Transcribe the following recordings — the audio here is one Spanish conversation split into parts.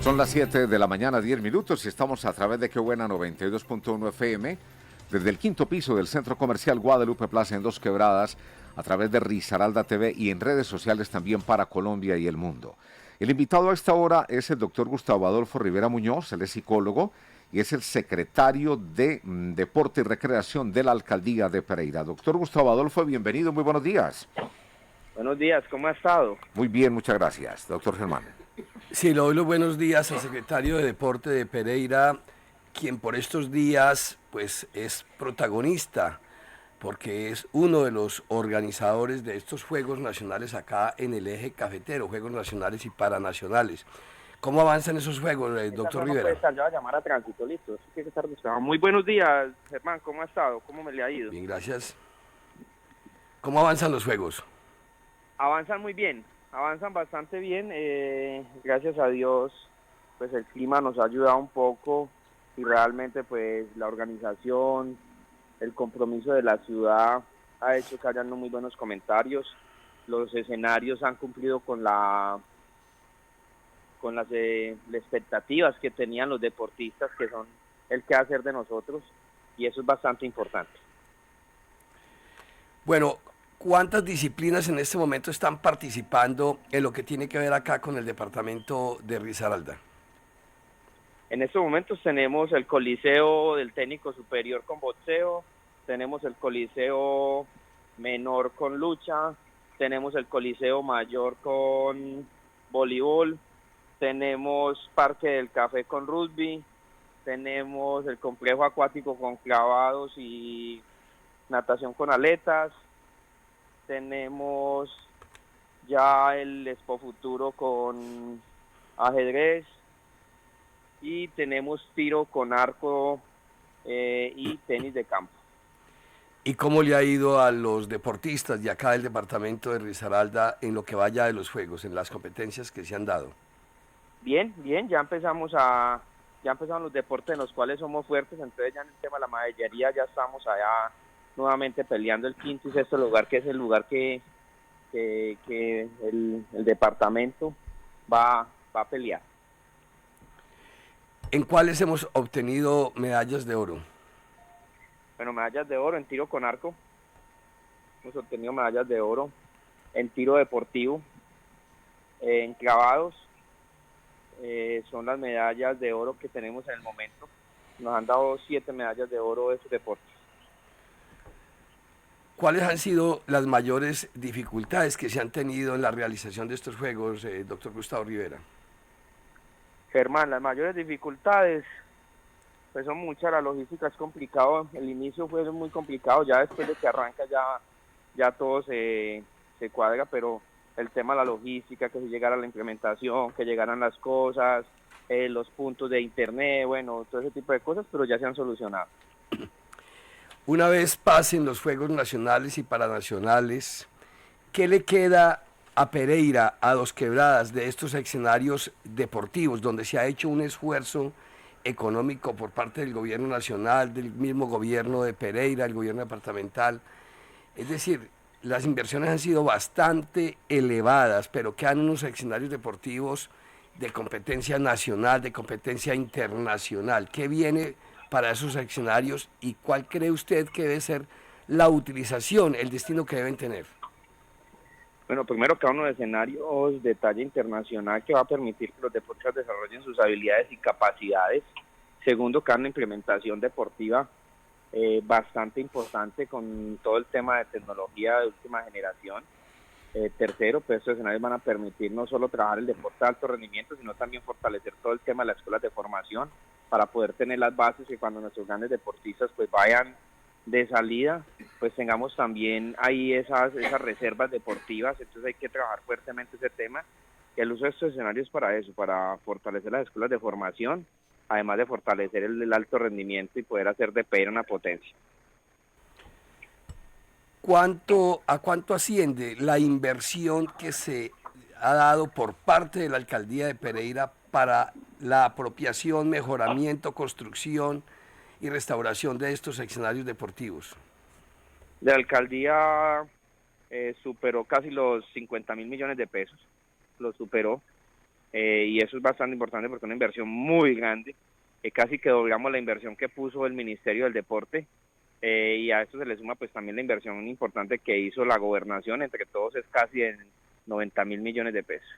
Son las 7 de la mañana, 10 minutos, y estamos a través de Qué Buena 92.1 FM, desde el quinto piso del Centro Comercial Guadalupe Plaza en Dos Quebradas, a través de Risaralda TV y en redes sociales también para Colombia y el mundo. El invitado a esta hora es el doctor Gustavo Adolfo Rivera Muñoz, él es psicólogo y es el secretario de Deporte y Recreación de la Alcaldía de Pereira. Doctor Gustavo Adolfo, bienvenido, muy buenos días. Buenos días, ¿cómo ha estado? Muy bien, muchas gracias, doctor Germán. Sí, le doy los buenos días al secretario de Deporte de Pereira, quien por estos días pues es protagonista, porque es uno de los organizadores de estos Juegos Nacionales acá en el eje cafetero, Juegos Nacionales y Paranacionales. ¿Cómo avanzan esos juegos, doctor Rivera? Puede estar, ya va a llamar a tránsito, listo. Sí, tiene que estar despejado. Muy buenos días, Germán, ¿cómo ha estado? ¿Cómo me le ha ido? Bien, gracias. ¿Cómo avanzan los juegos? Avanzan muy bien, avanzan bastante bien. Gracias a Dios, pues el clima nos ha ayudado un poco y realmente pues la organización, el compromiso de la ciudad ha hecho que hayan muy buenos comentarios. Los escenarios han cumplido con las expectativas que tenían los deportistas, que son el quehacer de nosotros, y eso es bastante importante. Bueno, ¿cuántas disciplinas en este momento están participando en lo que tiene que ver acá con el departamento de Risaralda? En estos momentos tenemos el Coliseo del Técnico Superior con boxeo, tenemos el Coliseo Menor con lucha, tenemos el Coliseo Mayor con voleibol, tenemos Parque del Café con rugby, tenemos el complejo acuático con clavados y natación con aletas, tenemos ya el Expo Futuro con ajedrez y tenemos tiro con arco y tenis de campo. ¿Y cómo le ha ido a los deportistas de acá del departamento de Risaralda en lo que vaya de los juegos, en las competencias que se han dado? Bien, ya empezaron los deportes en los cuales somos fuertes, entonces ya en el tema de la maderería ya estamos allá nuevamente peleando el quinto y sexto lugar, que es el lugar que el departamento va a pelear. ¿En cuáles hemos obtenido medallas de oro? Bueno, medallas de oro en tiro con arco, hemos obtenido medallas de oro en tiro deportivo, en clavados, son las medallas de oro que tenemos en el momento. Nos han dado 7 medallas de oro de estos deportes. ¿Cuáles han sido las mayores dificultades que se han tenido en la realización de estos juegos, doctor Gustavo Rivera? Germán, las mayores dificultades pues son muchas, la logística es complicado, el inicio fue muy complicado, ya después de que arranca ya todo se cuadra, pero el tema de la logística, que se llegara a la implementación, que llegaran las cosas, los puntos de internet, bueno, todo ese tipo de cosas, pero ya se han solucionado. Una vez pasen los Juegos Nacionales y Paranacionales, ¿qué le queda a Pereira, a Dos Quebradas, de estos escenarios deportivos, donde se ha hecho un esfuerzo económico por parte del gobierno nacional, del mismo gobierno de Pereira, el gobierno departamental? Es decir, las inversiones han sido bastante elevadas, pero quedan unos escenarios deportivos de competencia nacional, de competencia internacional. ¿Qué viene para esos escenarios y cuál cree usted que debe ser la utilización, el destino que deben tener? Bueno, primero cada uno de escenarios de talla internacional que va a permitir que los deportistas desarrollen sus habilidades y capacidades. Segundo, cada una implementación deportiva bastante importante con todo el tema de tecnología de última generación. Tercero, pues estos escenarios van a permitir no solo trabajar el deporte de alto rendimiento, sino también fortalecer todo el tema de las escuelas de formación para poder tener las bases que cuando nuestros grandes deportistas pues vayan de salida, pues tengamos también ahí esas reservas deportivas. Entonces hay que trabajar fuertemente ese tema. Y el uso de estos escenarios para eso, para fortalecer las escuelas de formación, además de fortalecer el alto rendimiento y poder hacer de Pereira una potencia. ¿A cuánto asciende la inversión que se ha dado por parte de la alcaldía de Pereira para la apropiación, mejoramiento, construcción y restauración de estos escenarios deportivos? La alcaldía superó casi los 50.000 millones de pesos, lo superó. y eso es bastante importante porque es una inversión muy grande, casi que doblamos la inversión que puso el Ministerio del Deporte, y a esto se le suma pues también la inversión importante que hizo la gobernación, entre todos es casi de 90.000 millones de pesos.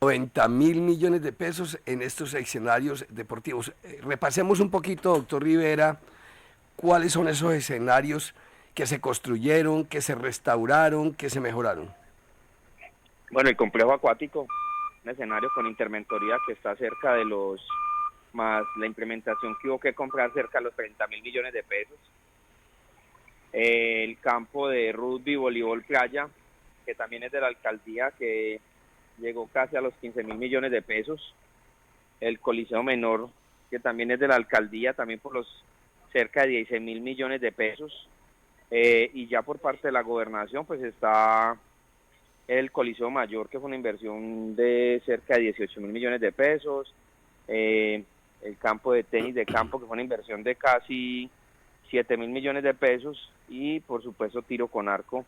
90.000 millones de pesos en estos escenarios deportivos. Repasemos un poquito, doctor Rivera, cuáles son esos escenarios que se construyeron, que se restauraron, que se mejoraron. Bueno, el complejo acuático, un escenario con interventoría que está cerca de los, más la implementación que hubo que comprar cerca de los 30.000 millones de pesos. El campo de rugby, voleibol, playa, que también es de la alcaldía, que llegó casi a los 15.000 millones de pesos. El Coliseo Menor, que también es de la alcaldía, también por los cerca de 16.000 millones de pesos. Y ya por parte de la gobernación, pues está el Coliseo Mayor, que fue una inversión de cerca de 18.000 millones de pesos. El campo de tenis de campo, que fue una inversión de casi 7.000 millones de pesos. Y por supuesto tiro con arco,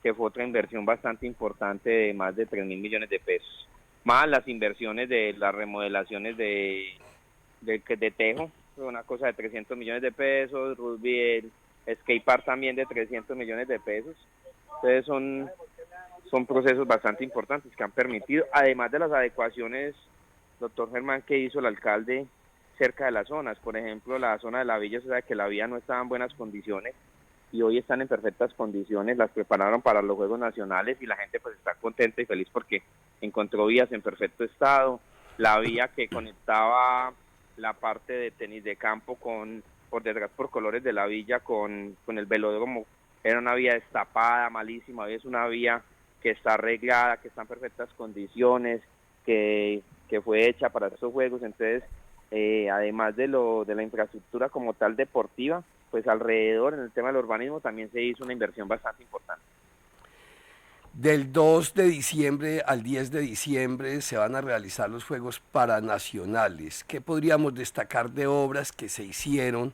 que fue otra inversión bastante importante de más de 3.000 millones de pesos. Más las inversiones de las remodelaciones de Tejo, una cosa de 300 millones de pesos, rugby, el skate park también de 300 millones de pesos. Entonces son procesos bastante importantes que han permitido, además de las adecuaciones, doctor Germán, que hizo el alcalde cerca de las zonas. Por ejemplo, la zona de la villa, o sea que la vía no estaba en buenas condiciones y hoy están en perfectas condiciones, las prepararon para los Juegos Nacionales y la gente pues está contenta y feliz porque encontró vías en perfecto estado. La vía que conectaba la parte de tenis de campo por detrás por Colores de la Villa con el velódromo, era una vía destapada, malísima. Hoy es una vía que está arreglada, que está en perfectas condiciones, que fue hecha para estos juegos. Entonces, además de la infraestructura como tal deportiva, pues alrededor, en el tema del urbanismo, también se hizo una inversión bastante importante. Del 2 de diciembre al 10 de diciembre se van a realizar los Juegos Paranacionales. ¿Qué podríamos destacar de obras que se hicieron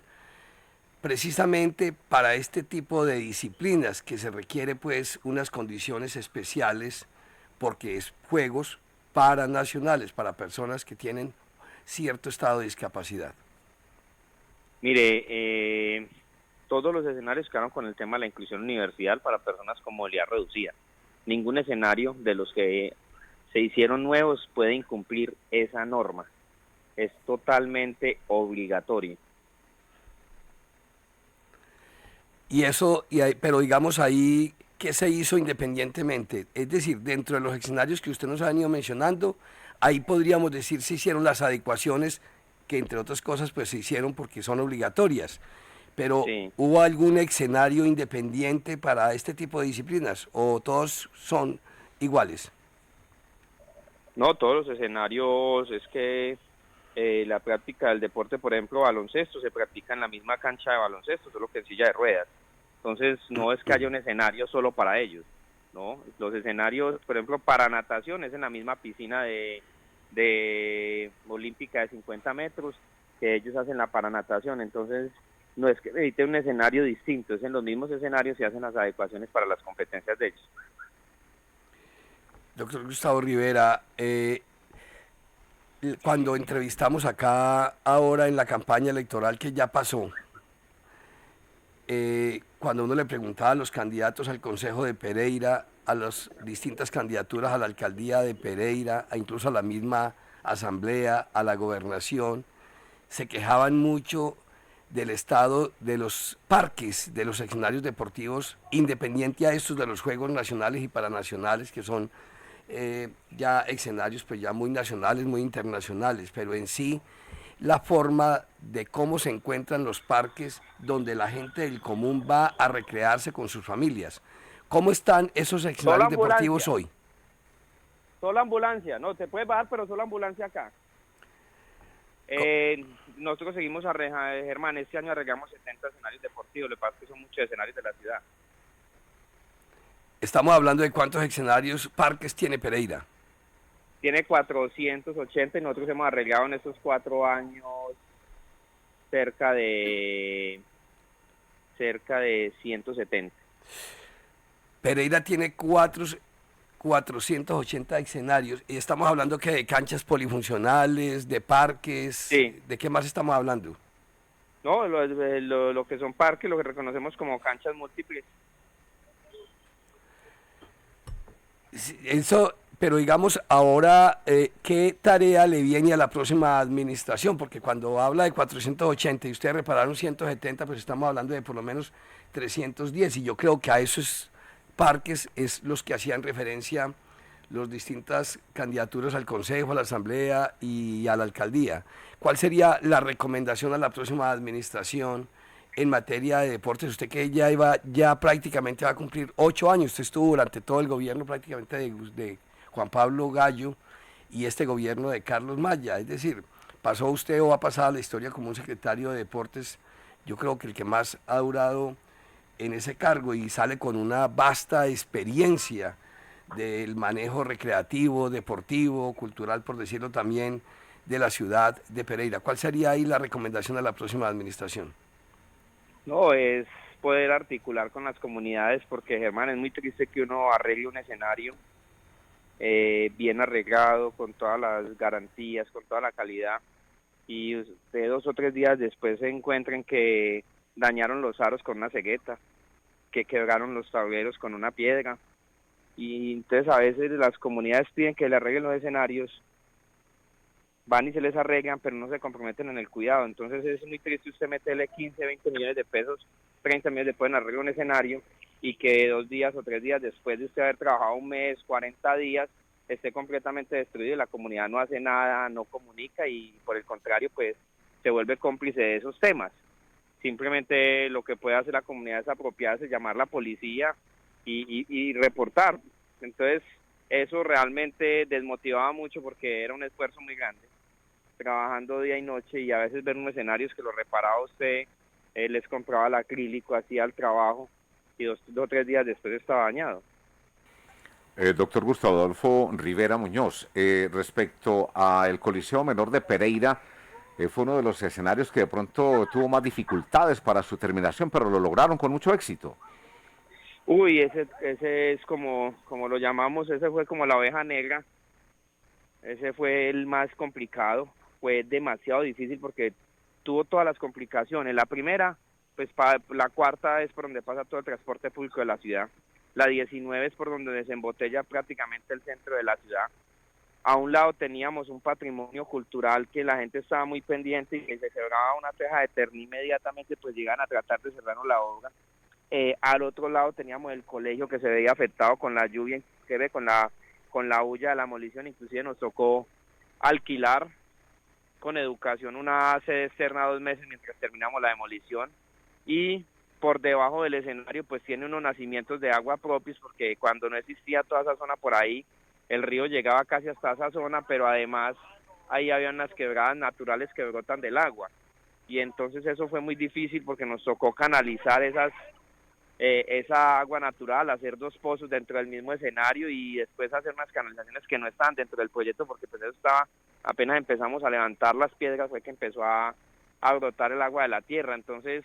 precisamente para este tipo de disciplinas, que se requiere pues unas condiciones especiales porque es Juegos Paranacionales para personas que tienen cierto estado de discapacidad? Mire, todos los escenarios quedaron con el tema de la inclusión universal para personas con movilidad reducida. Ningún escenario de los que se hicieron nuevos puede incumplir esa norma. Es totalmente obligatorio. Y eso, pero digamos ahí, ¿qué se hizo independientemente? Es decir, dentro de los escenarios que usted nos ha venido mencionando, ahí podríamos decir se hicieron las adecuaciones que entre otras cosas pues se hicieron porque son obligatorias. Pero Sí. ¿hubo algún escenario independiente para este tipo de disciplinas o todos son iguales? No, todos los escenarios, es que la práctica del deporte, por ejemplo, baloncesto, se practica en la misma cancha de baloncesto, solo que en silla de ruedas. Entonces, no es que haya un escenario solo para ellos, ¿no? Los escenarios, por ejemplo, para natación es en la misma piscina de olímpica de 50 metros que ellos hacen la paranatación. Entonces, no es que necesite un escenario distinto, es en los mismos escenarios se hacen las adecuaciones para las competencias de ellos. Doctor Gustavo Rivera, cuando entrevistamos acá ahora en la campaña electoral que ya pasó, cuando uno le preguntaba a los candidatos al Consejo de Pereira, a las distintas candidaturas a la alcaldía de Pereira, incluso a la misma asamblea, a la gobernación, se quejaban mucho del estado de los parques, de los escenarios deportivos, independiente a estos de los Juegos Nacionales y Paranacionales, que son ya escenarios pues ya muy nacionales, muy internacionales, pero en sí la forma de cómo se encuentran los parques donde la gente del común va a recrearse con sus familias. ¿Cómo están esos escenarios deportivos hoy? Solo ambulancia, no, te puedes bajar, pero solo ambulancia acá. Nosotros seguimos Germán, este año arreglamos 70 escenarios deportivos, lo que pasa es que son muchos escenarios de la ciudad. Estamos hablando de cuántos escenarios, parques tiene Pereira. Tiene 480 y nosotros hemos arreglado en estos 4 años cerca de 170. Pereira tiene 4 480 escenarios. Y estamos hablando que de canchas polifuncionales, de parques, Sí, ¿de qué más estamos hablando? no, lo que son parques, lo que reconocemos como canchas múltiples. Sí, eso, pero digamos, ahora, ¿qué tarea le viene a la próxima administración? Porque cuando habla de 480 y ustedes repararon 170, pues estamos hablando de por lo menos 310. Y yo creo que a esos parques es los que hacían referencia las distintas candidaturas al Consejo, a la Asamblea y a la Alcaldía. ¿Cuál sería la recomendación a la próxima administración en materia de deportes? Usted que ya prácticamente va a cumplir 8 años, usted estuvo durante todo el gobierno prácticamente de Juan Pablo Gallo y este gobierno de Carlos Maya, es decir, pasó usted o va a pasar a la historia como un secretario de deportes, yo creo que el que más ha durado en ese cargo y sale con una vasta experiencia del manejo recreativo, deportivo, cultural, por decirlo también, de la ciudad de Pereira. ¿Cuál sería ahí la recomendación a la próxima administración? No, es poder articular con las comunidades, porque Germán, es muy triste que uno arregle un escenario bien arreglado, con todas las garantías, con toda la calidad, y usted 2 o 3 días después se encuentren que dañaron los aros con una cegueta, que quebraron los tableros con una piedra, y entonces a veces las comunidades piden que le arreglen los escenarios, van y se les arreglan, pero no se comprometen en el cuidado. Entonces es muy triste usted meterle 15, 20 millones de pesos, 30 millones de pesos en arreglar un escenario y que 2 días o 3 días después de usted haber trabajado un mes, 40 días, esté completamente destruido y la comunidad no hace nada, no comunica y por el contrario, pues se vuelve cómplice de esos temas. Simplemente lo que puede hacer la comunidad es apropiarse, llamar a la policía y reportar. Entonces eso realmente desmotivaba mucho porque era un esfuerzo muy grande, trabajando día y noche, y a veces ver unos escenarios que lo reparaba usted, les compraba el acrílico, hacía el trabajo y 2 o 3 días después estaba dañado. Doctor Gustavo Adolfo Rivera Muñoz, respecto al Coliseo Menor de Pereira, fue uno de los escenarios que de pronto tuvo más dificultades para su terminación, pero lo lograron con mucho éxito. Uy, ese es como lo llamamos, ese fue como la oveja negra, ese fue el más complicado, fue demasiado difícil porque tuvo todas las complicaciones. La primera, pues la cuarta es por donde pasa todo el transporte público de la ciudad. La 19 es por donde desembotella prácticamente el centro de la ciudad. A un lado teníamos un patrimonio cultural que la gente estaba muy pendiente y que se quebraba una teja de Terni inmediatamente, pues llegan a tratar de cerrarnos la obra. Al otro lado teníamos el colegio que se veía afectado con la lluvia, con la huya de la demolición. Inclusive nos tocó alquilar con educación una sede externa 2 meses mientras terminamos la demolición, y por debajo del escenario pues tiene unos nacimientos de agua propios, porque cuando no existía toda esa zona por ahí, el río llegaba casi hasta esa zona, pero además ahí había unas quebradas naturales que brotan del agua, y entonces eso fue muy difícil porque nos tocó canalizar esa agua natural, hacer 2 pozos dentro del mismo escenario y después hacer unas canalizaciones que no estaban dentro del proyecto, porque pues eso estaba, apenas empezamos a levantar las piedras fue que empezó a brotar el agua de la tierra. Entonces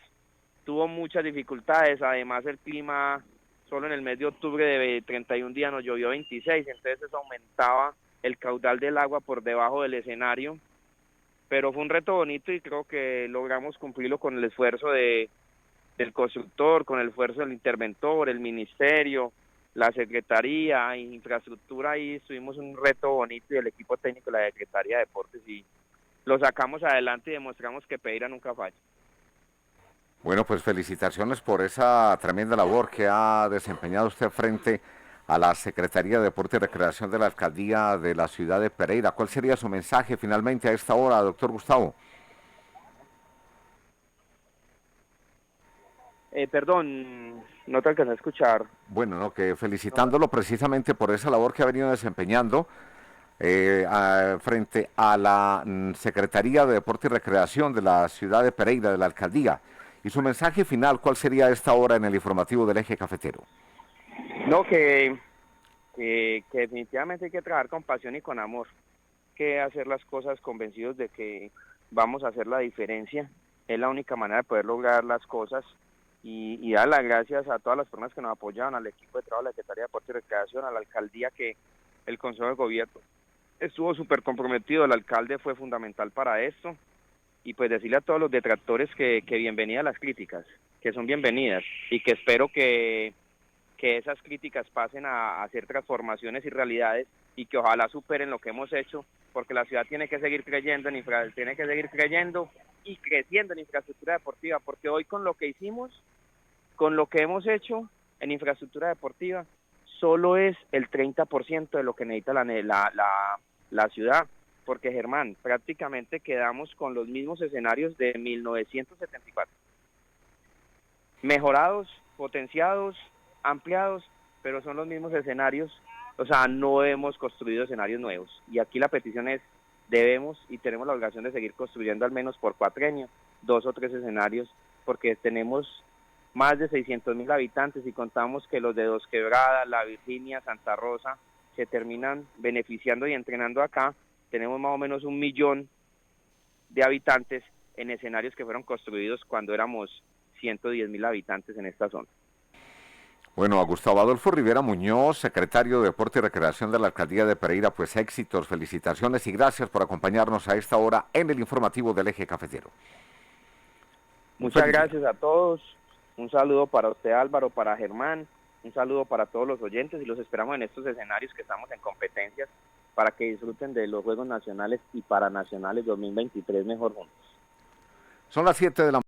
tuvo muchas dificultades, además el clima, solo en el mes de octubre de 31 días nos llovió 26, entonces eso aumentaba el caudal del agua por debajo del escenario, pero fue un reto bonito y creo que logramos cumplirlo con el esfuerzo del constructor, con el esfuerzo del interventor, el ministerio, la Secretaría, Infraestructura, y tuvimos un reto bonito y el equipo técnico de la Secretaría de Deportes y lo sacamos adelante y demostramos que Pereira nunca falla. Bueno, pues felicitaciones por esa tremenda labor que ha desempeñado usted frente a la Secretaría de Deporte y Recreación de la Alcaldía de la ciudad de Pereira. ¿Cuál sería su mensaje finalmente a esta hora, doctor Gustavo? Perdón, no te alcancé a escuchar. Bueno, no, que No. felicitándolo precisamente por esa labor que ha venido desempeñando frente a la Secretaría de Deporte y Recreación de la ciudad de Pereira, de la Alcaldía. Y su mensaje final, ¿cuál sería a esta hora en el informativo del Eje Cafetero? No, que definitivamente hay que trabajar con pasión y con amor, que hacer las cosas convencidos de que vamos a hacer la diferencia, es la única manera de poder lograr las cosas. y dar las gracias a todas las personas que nos apoyaban, al equipo de trabajo, a la Secretaría de Deporte y Recreación, a la alcaldía, que el Consejo de Gobierno estuvo súper comprometido, el alcalde fue fundamental para esto, y pues decirle a todos los detractores que bienvenidas las críticas, que son bienvenidas, y que espero que esas críticas pasen a hacer transformaciones y realidades, y que ojalá superen lo que hemos hecho, porque la ciudad tiene que seguir creyendo tiene que seguir creyendo y creciendo en infraestructura deportiva, porque hoy con lo que hicimos, con lo que hemos hecho en infraestructura deportiva, solo es el 30% de lo que necesita la ciudad, porque Germán, prácticamente quedamos con los mismos escenarios de 1974, mejorados, potenciados, ampliados, pero son los mismos escenarios, o sea, no hemos construido escenarios nuevos, y aquí la petición es, debemos y tenemos la obligación de seguir construyendo al menos por cuatrienio, 2 o 3 escenarios, porque tenemos más de 600.000 habitantes y contamos que los de Dos Quebradas, La Virginia, Santa Rosa, se terminan beneficiando y entrenando acá. Tenemos más o menos 1 millón de habitantes en escenarios que fueron construidos cuando éramos 110.000 habitantes en esta zona. Bueno, a Gustavo Adolfo Rivera Muñoz, secretario de Deporte y Recreación de la Alcaldía de Pereira, pues éxitos, felicitaciones y gracias por acompañarnos a esta hora en el informativo del Eje Cafetero. Muchas gracias a todos, un saludo para usted, Álvaro, para Germán, un saludo para todos los oyentes, y los esperamos en estos escenarios que estamos en competencias para que disfruten de los Juegos Nacionales y Paranacionales 2023 mejor juntos. Son las 7 de la